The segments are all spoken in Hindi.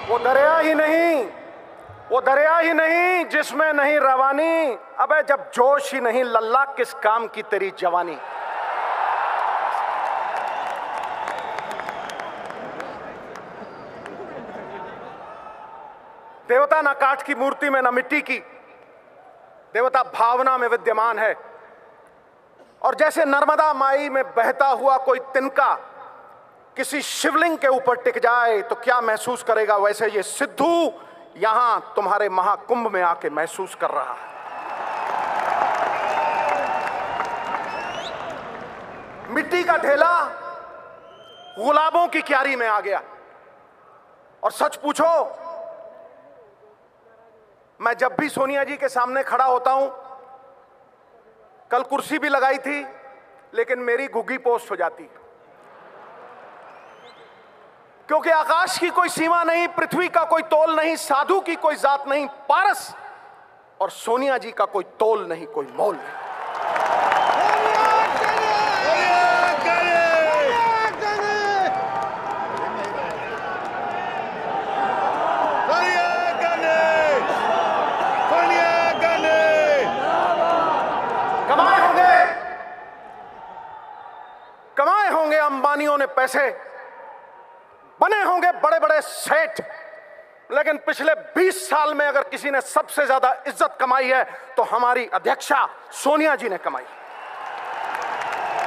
वो दरिया ही नहीं, वो दरिया ही नहीं जिसमें नहीं रवानी। अबे जब जोश ही नहीं लल्ला, किस काम की तेरी जवानी। देवता ना काठ की मूर्ति में, ना मिट्टी की, देवता भावना में विद्यमान है। और जैसे नर्मदा माई में बहता हुआ कोई तिनका किसी शिवलिंग के ऊपर टिक जाए तो क्या महसूस करेगा, वैसे ये सिद्धू यहां तुम्हारे महाकुंभ में आके महसूस कर रहा है। मिट्टी का ढेला गुलाबों की क्यारी में आ गया। और सच पूछो, मैं जब भी सोनिया जी के सामने खड़ा होता हूं, कल कुर्सी भी लगाई थी लेकिन मेरी घुग्गी पोस्ट हो जाती, क्योंकि आकाश की कोई सीमा नहीं, पृथ्वी का कोई तोल नहीं, साधु की कोई जात नहीं, पारस और सोनिया जी का कोई तोल नहीं, कोई मोल नहीं। कमाए होंगे अंबानियों ने पैसे, बने होंगे बड़े बड़े सेठ, लेकिन पिछले 20 साल में अगर किसी ने सबसे ज्यादा इज्जत कमाई है तो हमारी अध्यक्षा सोनिया जी ने कमाई।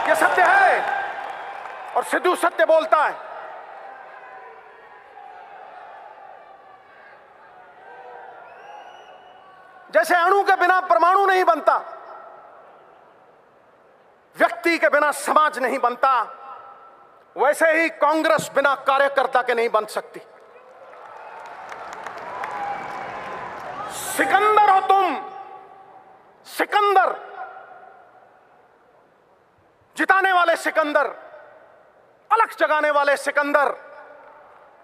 यह सत्य है और सिद्धू सत्य बोलता है। जैसे अणु के बिना परमाणु नहीं बनता, व्यक्ति के बिना समाज नहीं बनता, वैसे ही कांग्रेस बिना कार्यकर्ता के नहीं बन सकती। सिकंदर हो तुम, सिकंदर, जिताने वाले सिकंदर, अलग जगाने वाले सिकंदर।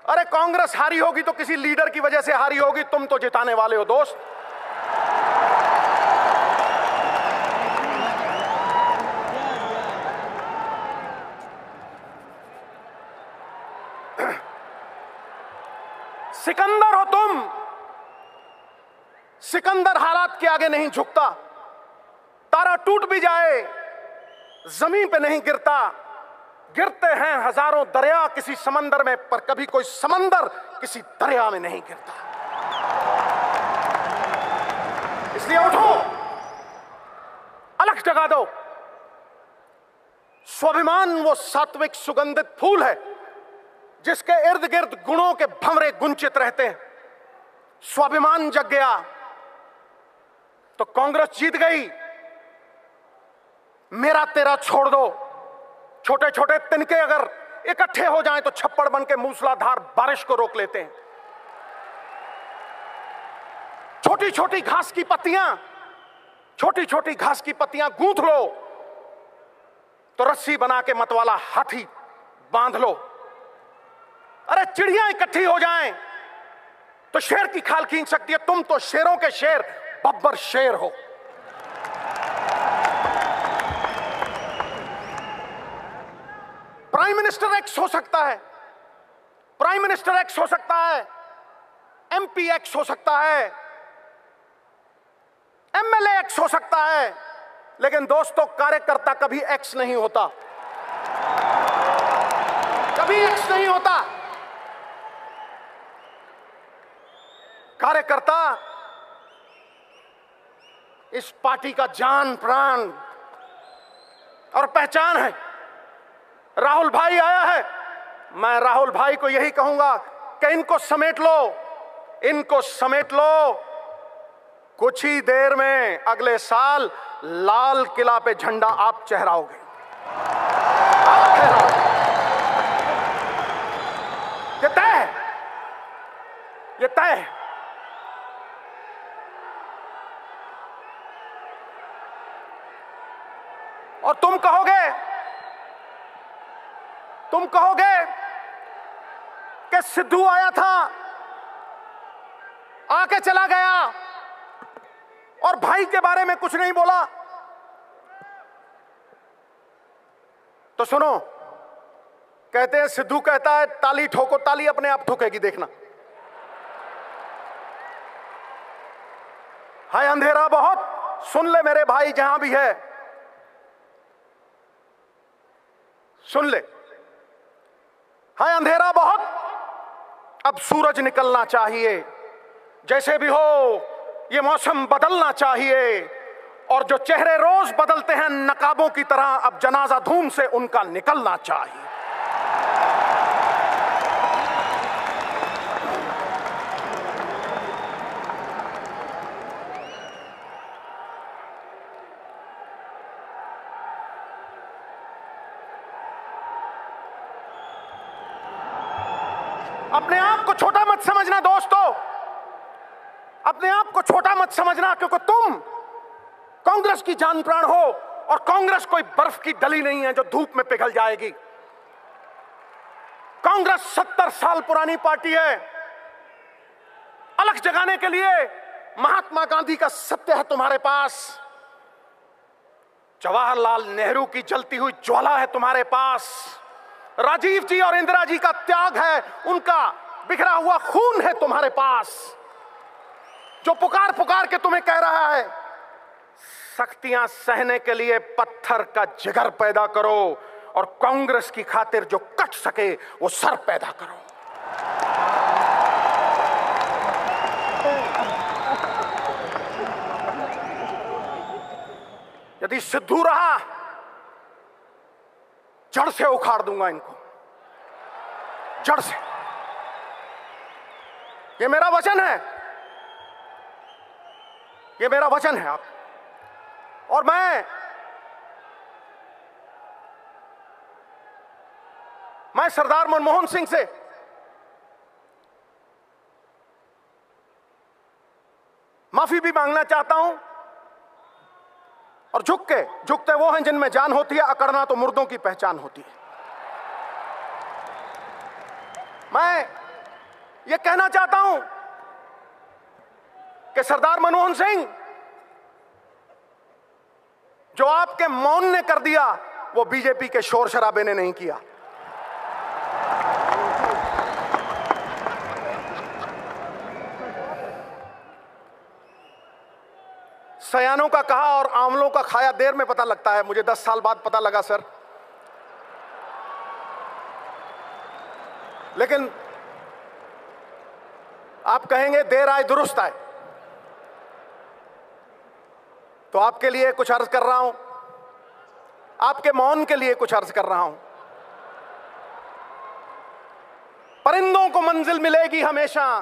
अरे कांग्रेस हारी होगी तो किसी लीडर की वजह से हारी होगी, तुम तो जिताने वाले हो दोस्त। सिकंदर हो तुम, सिकंदर हालात के आगे नहीं झुकता। तारा टूट भी जाए जमीन पे नहीं गिरता, गिरते हैं हजारों दरिया किसी समंदर में, पर कभी कोई समंदर किसी दरिया में नहीं गिरता। इसलिए उठो, अलग जगा दो। स्वाभिमान वो सात्विक सुगंधित फूल है जिसके इर्द गिर्द गुणों के भंवरे गुंचित रहते हैं। स्वाभिमान जग गया तो कांग्रेस जीत गई। मेरा तेरा छोड़ दो, छोटे छोटे तिनके अगर इकट्ठे हो जाएं तो छप्पड़ बन के मूसलाधार बारिश को रोक लेते हैं। छोटी छोटी घास की पत्तियां, छोटी छोटी घास की पत्तियां गूंथ लो तो रस्सी बना के मतवाला हाथी बांध लो। अरे चिड़ियां इकट्ठी हो जाएं तो शेर की खाल खींच सकती है। तुम तो शेरों के शेर, बब्बर शेर हो। प्राइम मिनिस्टर एक्स हो सकता है, प्राइम मिनिस्टर एक्स हो सकता है, एमपी एक्स हो सकता है, एमएलए एक्स हो सकता है, लेकिन दोस्तों कार्यकर्ता कभी एक्स नहीं होता, कभी एक्स नहीं होता। कार्यकर्ता इस पार्टी का जान प्राण और पहचान है। राहुल भाई आया है, मैं राहुल भाई को यही कहूंगा कि इनको समेट लो, इनको समेट लो। कुछ ही देर में अगले साल लाल किला पे झंडा आप चहराओगे, आप फहराओगे। ये तय है, ये तय है। और तुम कहोगे कि सिद्धू आया था, आके चला गया और भाई के बारे में कुछ नहीं बोला। तो सुनो, कहते हैं सिद्धू कहता है ताली ठोको, ताली अपने आप ठोकेगी, देखना। है अंधेरा बहुत, सुन ले मेरे भाई जहां भी है, सुन ले। है अंधेरा बहुत, अब सूरज निकलना चाहिए। जैसे भी हो ये मौसम बदलना चाहिए, और जो चेहरे रोज बदलते हैं नकाबों की तरह, अब जनाजा धूम से उनका निकलना चाहिए। अपने आप को छोटा मत समझना दोस्तों, अपने आप को छोटा मत समझना, क्योंकि तुम कांग्रेस की जान प्राण हो, और कांग्रेस कोई बर्फ की डली नहीं है जो धूप में पिघल जाएगी। कांग्रेस 70 साल पुरानी पार्टी है। अलग जगाने के लिए महात्मा गांधी का सत्य है तुम्हारे पास, जवाहरलाल नेहरू की जलती हुई ज्वाला है तुम्हारे पास, राजीव जी और इंदिरा जी का त्याग है, उनका बिखरा हुआ खून है तुम्हारे पास, जो पुकार पुकार के तुम्हें कह रहा है सख्तियां सहने के लिए पत्थर का जिगर पैदा करो, और कांग्रेस की खातिर जो कट सके वो सर पैदा करो। यदि सिद्धू रहा, जड़ से उखाड़ दूंगा इनको, जड़ से। ये मेरा वचन है, ये मेरा वचन है। आप और मैं सरदार मनमोहन सिंह से माफी भी मांगना चाहता हूं, और झुकते वो हैं जिनमें जान होती है, अकड़ना तो मुर्दों की पहचान होती है। मैं ये कहना चाहता हूं कि सरदार मनमोहन सिंह, जो आपके मौन ने कर दिया वो बीजेपी के शोर शराबे ने नहीं किया। सयानों का कहा और आंवलों का खाया देर में पता लगता है, मुझे 10 साल बाद पता लगा सर। लेकिन आप कहेंगे देर आए दुरुस्त आए, तो आपके लिए कुछ अर्ज कर रहा हूं, आपके मौन के लिए कुछ अर्ज कर रहा हूं। परिंदों को मंजिल मिलेगी हमेशा,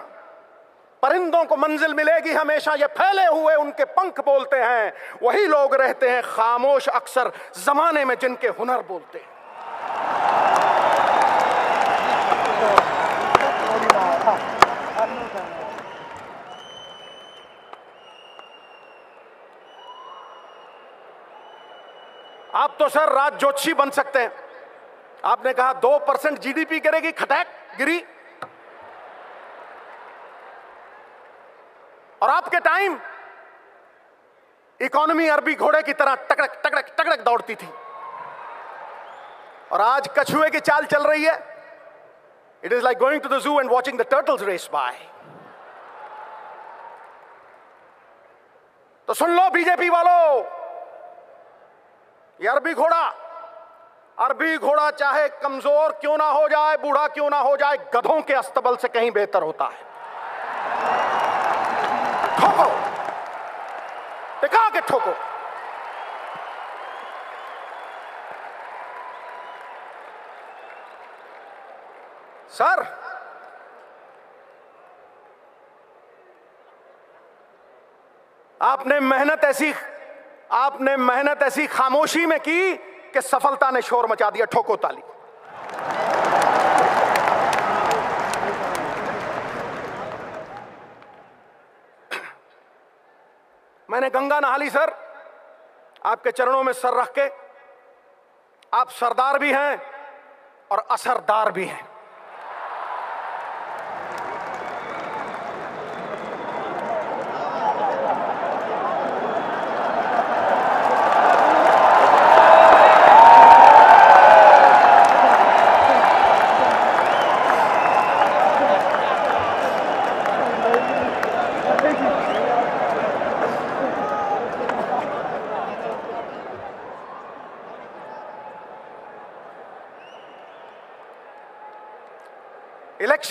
परिंदों को मंजिल मिलेगी हमेशा, ये फैले हुए उनके पंख बोलते हैं, वही लोग रहते हैं खामोश अक्सर जमाने में जिनके हुनर बोलते हैं। आप तो सर राज जोशी बन सकते हैं। आपने कहा 2% जीडीपी गिरेगी, खटैक गिरी, और आपके टाइम इकोनॉमी अरबी घोड़े की तरह टकड़क टकड़क टकड़क दौड़ती थी, और आज कछुए की चाल चल रही है। It is like going to the zoo and watching the turtles race by. तो सुन लो बीजेपी वालों, ये अरबी घोड़ा चाहे कमजोर क्यों ना हो जाए, बूढ़ा क्यों ना हो जाए, गधों के अस्तबल से कहीं बेहतर होता है। ठोको, टिका के ठोको। सर आपने मेहनत ऐसी खामोशी में की कि सफलता ने शोर मचा दिया। ठोको ताली। मैंने गंगा नहा ली सर, आपके चरणों में सर रख के। आप सरदार भी हैं और असरदार भी हैं।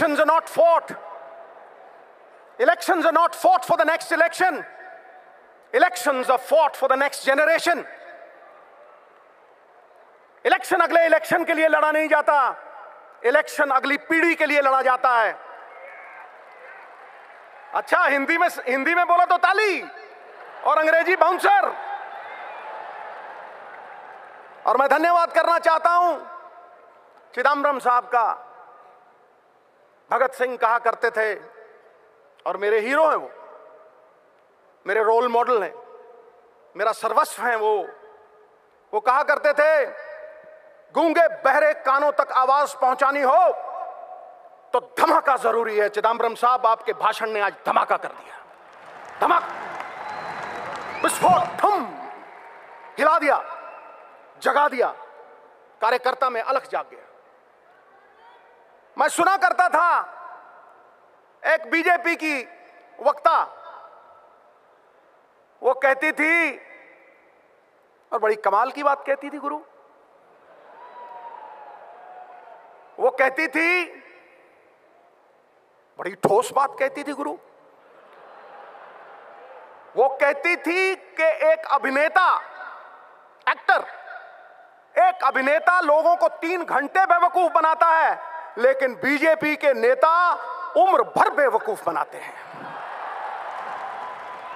Elections are not fought. Elections are not fought for the next election. Elections are fought for the next generation. Election अगले इलेक्शन के लिए लड़ा नहीं जाता, इलेक्शन अगली पीढ़ी के लिए लड़ा जाता है। अच्छा, हिंदी में बोला तो ताली और अंग्रेजी बाउंसर। और मैं धन्यवाद करना चाहता हूं चिदम्बरम साहब का। भगत सिंह कहा करते थे, और मेरे हीरो हैं मेरे रोल मॉडल हैं, मेरा सर्वस्व हैं वो कहा करते थे, गूंगे बहरे कानों तक आवाज पहुंचानी हो तो धमाका जरूरी है। चिदम्बरम साहब, आपके भाषण ने आज धमाका कर दिया। धमाका, विस्फोट, धम, हिला दिया, जगा दिया, कार्यकर्ता में अलख जाग गया। मैं सुना करता था एक बीजेपी की वक्ता, वो कहती थी, और बड़ी कमाल की बात कहती थी गुरु, वो कहती थी, बड़ी ठोस बात कहती थी गुरु, वो कहती थी कि एक अभिनेता लोगों को 3 घंटे बेवकूफ बनाता है, लेकिन बीजेपी के नेता उम्र भर बेवकूफ बनाते हैं।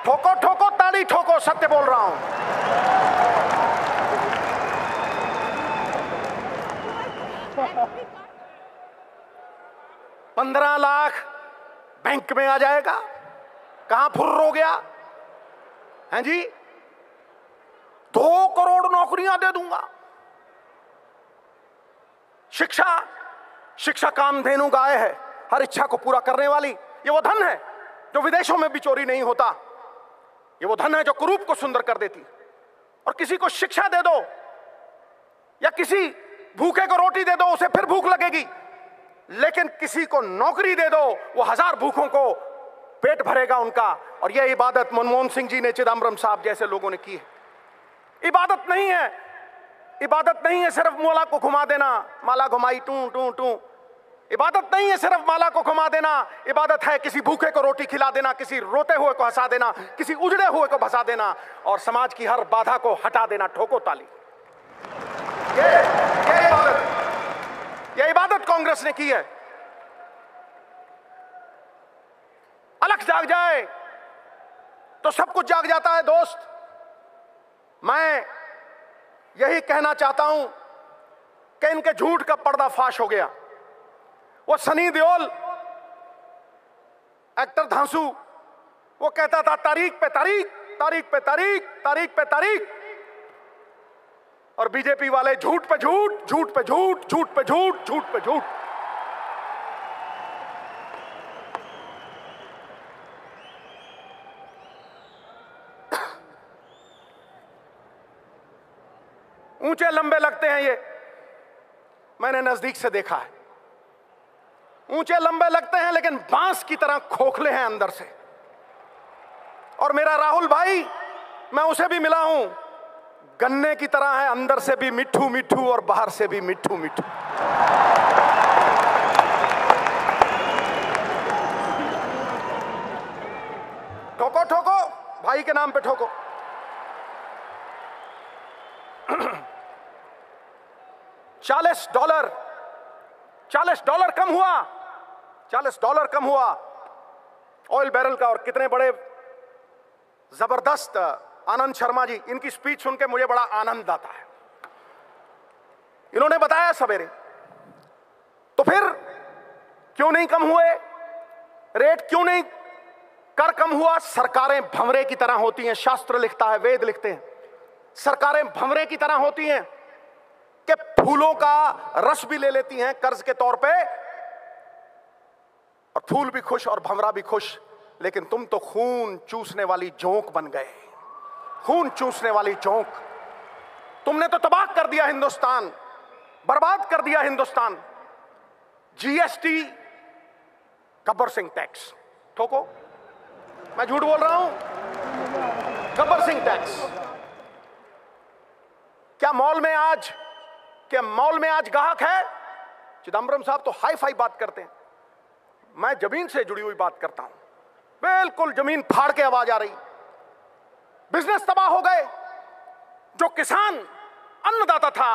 ठोको ठोको ताड़ी ठोको, सत्य बोल रहा हूं। 15 लाख बैंक में आ जाएगा, कहां फुर्र हो गया हैं जी? 2 करोड़ नौकरियां दे दूंगा। शिक्षा कामधेनु गाय है, हर इच्छा को पूरा करने वाली। ये वो धन है जो विदेशों में भी चोरी नहीं होता। ये वो धन है जो कुरूप को सुंदर कर देती। और किसी को शिक्षा दे दो या किसी भूखे को रोटी दे दो, उसे फिर भूख लगेगी, लेकिन किसी को नौकरी दे दो, वो 1000 भूखों को पेट भरेगा उनका। और यह इबादत मनमोहन सिंह जी ने, चिदम्बरम साहब जैसे लोगों ने की है। इबादत नहीं है सिर्फ माला को घुमा देना, माला घुमाई टू टू टू। इबादत नहीं है सिर्फ माला को घुमा देना, इबादत है किसी भूखे को रोटी खिला देना, किसी रोते हुए को हंसा देना, किसी उजड़े हुए को भसा देना, और समाज की हर बाधा को हटा देना। ठोको ताली। ये इबादत कांग्रेस ने की है। अलख जाग जाए तो सब कुछ जाग जाता है दोस्त। मैं यही कहना चाहता हूं कि इनके झूठ का पर्दाफाश हो गया। वो सनी देओल, एक्टर धांसू, वो कहता था तारीख पे तारीख, तारीख पे तारीख, तारीख पे तारीख। और बीजेपी वाले झूठ पे झूठ, झूठ पे झूठ, झूठ पे झूठ, झूठ पे झूठ। ऊंचे लंबे लगते हैं ये, मैंने नजदीक से देखा है। ऊंचे लंबे लगते हैं लेकिन बांस की तरह खोखले हैं अंदर से। और मेरा राहुल भाई, मैं उसे भी मिला हूं, गन्ने की तरह है, अंदर से भी मिठू मिठू और बाहर से भी मिठू मिठू। ठोको ठोको, भाई के नाम पे ठोको। $40 कम हुआ, $40 कम हुआ ऑयल बैरल का। और कितने बड़े जबरदस्त आनंद शर्मा जी, इनकी स्पीच सुन के मुझे बड़ा आनंद आता है। इन्होंने बताया सवेरे, तो फिर क्यों नहीं कम हुए रेट, क्यों नहीं कर कम हुआ? सरकारें भंवरे की तरह होती हैं, शास्त्र लिखता है, वेद लिखते हैं। सरकारें भंवरे की तरह होती हैं कि फूलों का रस भी ले लेती हैं कर्ज के तौर पे, और फूल भी खुश और भंवरा भी खुश। लेकिन तुम तो खून चूसने वाली जोंक बन गए, खून चूसने वाली जोंक। तुमने तो तबाह कर दिया हिंदुस्तान, बर्बाद कर दिया हिंदुस्तान। जीएसटी, गब्बर सिंह टैक्स, ठोको, मैं झूठ बोल रहा हूं? गब्बर सिंह टैक्स। क्या मॉल में आज ग्राहक है? चिदम्बरम साहब तो हाई फाई बात करते हैं। मैं जमीन से जुड़ी हुई बात करता हूं, बिल्कुल जमीन फाड़ के आवाज आ रही। बिजनेस तबाह हो गए, जो किसान अन्नदाता था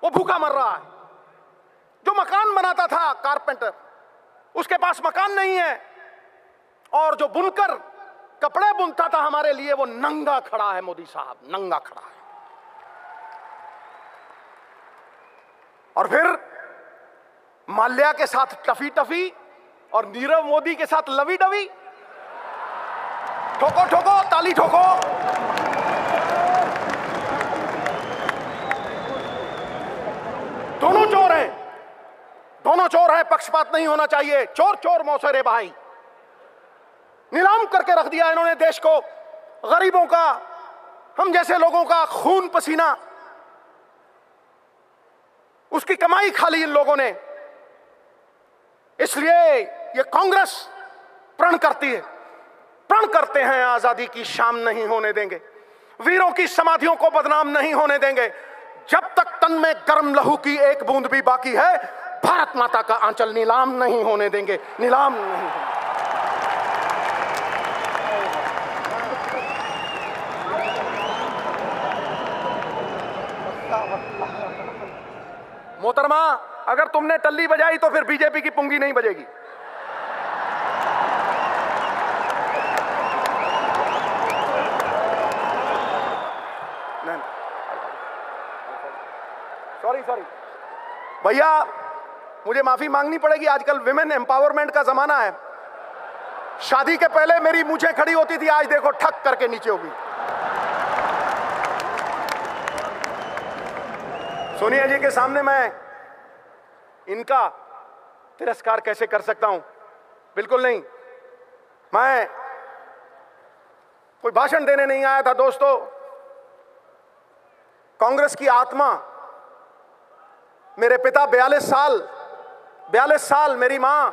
वो भूखा मर रहा है, जो मकान बनाता था कारपेंटर उसके पास मकान नहीं है, और जो बुनकर कपड़े बुनता था हमारे लिए वो नंगा खड़ा है। मोदी साहब नंगा खड़ा है। और फिर माल्या के साथ टफी टफी और नीरव मोदी के साथ लवी डवी। ठोको ठोको ताली ठोको। दोनों चोर हैं, दोनों चोर हैं, पक्षपात नहीं होना चाहिए। चोर चोर मौसेरे भाई। नीलाम करके रख दिया इन्होंने देश को, गरीबों का, हम जैसे लोगों का खून पसीना, उसकी कमाई खा ली इन लोगों ने। इसलिए ये कांग्रेस प्रण करती है, प्रण करते हैं आजादी की शाम नहीं होने देंगे, वीरों की समाधियों को बदनाम नहीं होने देंगे। जब तक तन में गर्म लहू की एक बूंद भी बाकी है, भारत माता का आंचल नीलाम नहीं होने देंगे, नीलाम नहीं होने। मोहतरमा, अगर तुमने टल्ली बजाई तो फिर बीजेपी की पुंगी नहीं बजेगी। सॉरी भैया, मुझे माफी मांगनी पड़ेगी। आजकल विमेन एम्पावरमेंट का जमाना है। शादी के पहले मेरी मूंछें खड़ी होती थी, आज देखो ठक करके नीचे होगी। सोनिया जी के सामने मैं इनका तिरस्कार कैसे कर सकता हूं? बिल्कुल नहीं। मैं कोई भाषण देने नहीं आया था दोस्तों। कांग्रेस की आत्मा, मेरे पिता 42 साल मेरी मां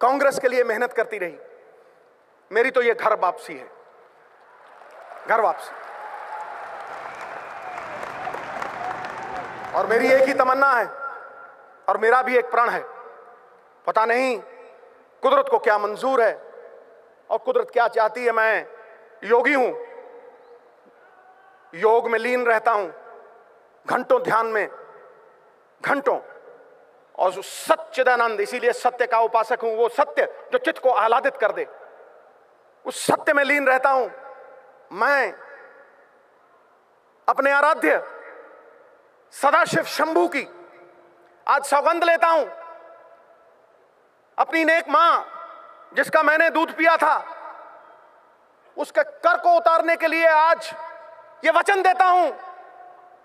कांग्रेस के लिए मेहनत करती रही। मेरी तो ये घर वापसी है, घर वापसी। और मेरी एक ही तमन्ना है और मेरा भी एक प्रण है। पता नहीं कुदरत को क्या मंजूर है और कुदरत क्या चाहती है। मैं योगी हूं, योग में लीन रहता हूं, घंटों ध्यान में, घंटों, और सच्चिदानंद, इसीलिए सत्य का उपासक हूं। वो सत्य जो चित्त को आह्लादित कर दे, उस सत्य में लीन रहता हूं। मैं अपने आराध्य सदाशिव शंभू की आज सौगंध लेता हूं। अपनी नेक मां जिसका मैंने दूध पिया था, उसके कर को उतारने के लिए आज ये वचन देता हूं।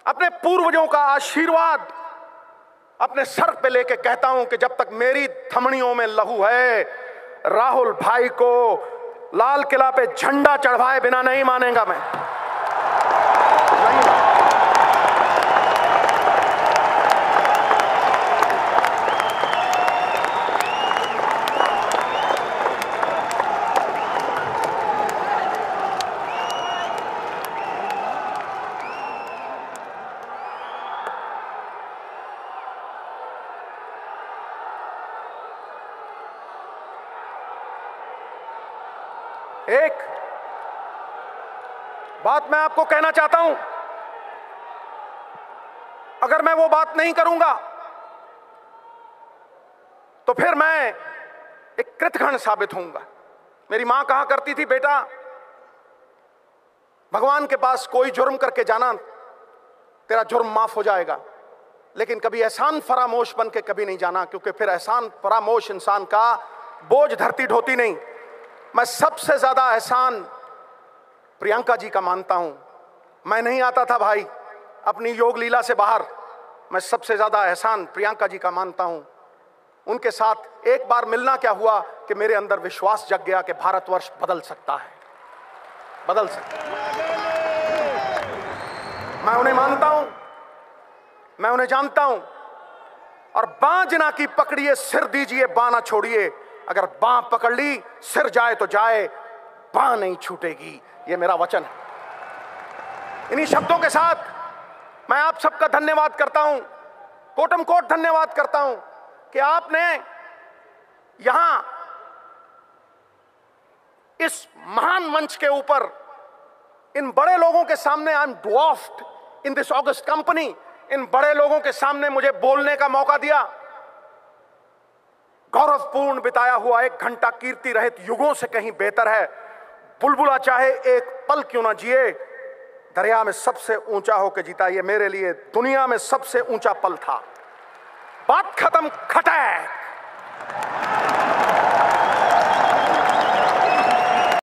अपने पूर्वजों का आशीर्वाद अपने सर पे लेके कहता हूं कि जब तक मेरी थमड़ियों में लहू है, राहुल भाई को लाल किला पे झंडा चढ़वाए बिना नहीं मानेगा मैं। नहीं। एक बात मैं आपको कहना चाहता हूं, अगर मैं वो बात नहीं करूंगा तो फिर मैं एक कृतघ्न साबित होऊंगा। मेरी मां कहा करती थी, बेटा भगवान के पास कोई जुर्म करके जाना, तेरा जुर्म माफ हो जाएगा, लेकिन कभी एहसान फरामोश बन के कभी नहीं जाना, क्योंकि फिर एहसान फरामोश इंसान का बोझ धरती ढोती नहीं। मैं सबसे ज्यादा एहसान प्रियंका जी का मानता हूं। मैं नहीं आता था भाई अपनी योग लीला से बाहर, मैं सबसे ज्यादा एहसान प्रियंका जी का मानता हूं। उनके साथ एक बार मिलना क्या हुआ कि मेरे अंदर विश्वास जग गया कि भारतवर्ष बदल सकता है, बदल सकता है। मैं उन्हें मानता हूं, मैं उन्हें जानता हूं। और बांजना की पकड़िए, सिर दीजिए, बां ना छोड़िए। अगर बां पकड़ ली, सिर जाए तो जाए, बां नहीं छूटेगी। ये मेरा वचन है। इन्हीं शब्दों के साथ मैं आप सबका धन्यवाद करता हूं, कोटम कोट धन्यवाद करता हूं। कि आपने यहां इस महान मंच के ऊपर इन बड़े लोगों के सामने, I am dwarfed in this august company, इन बड़े लोगों के सामने मुझे बोलने का मौका दिया। गौरवपूर्ण बिताया हुआ 1 घंटा कीर्ति रहित युगों से कहीं बेहतर है। बुलबुला चाहे एक पल क्यों ना जिए, दरिया में सबसे ऊंचा होकर जीता। ये मेरे लिए दुनिया में सबसे ऊंचा पल था। बात खत्म। खटैक।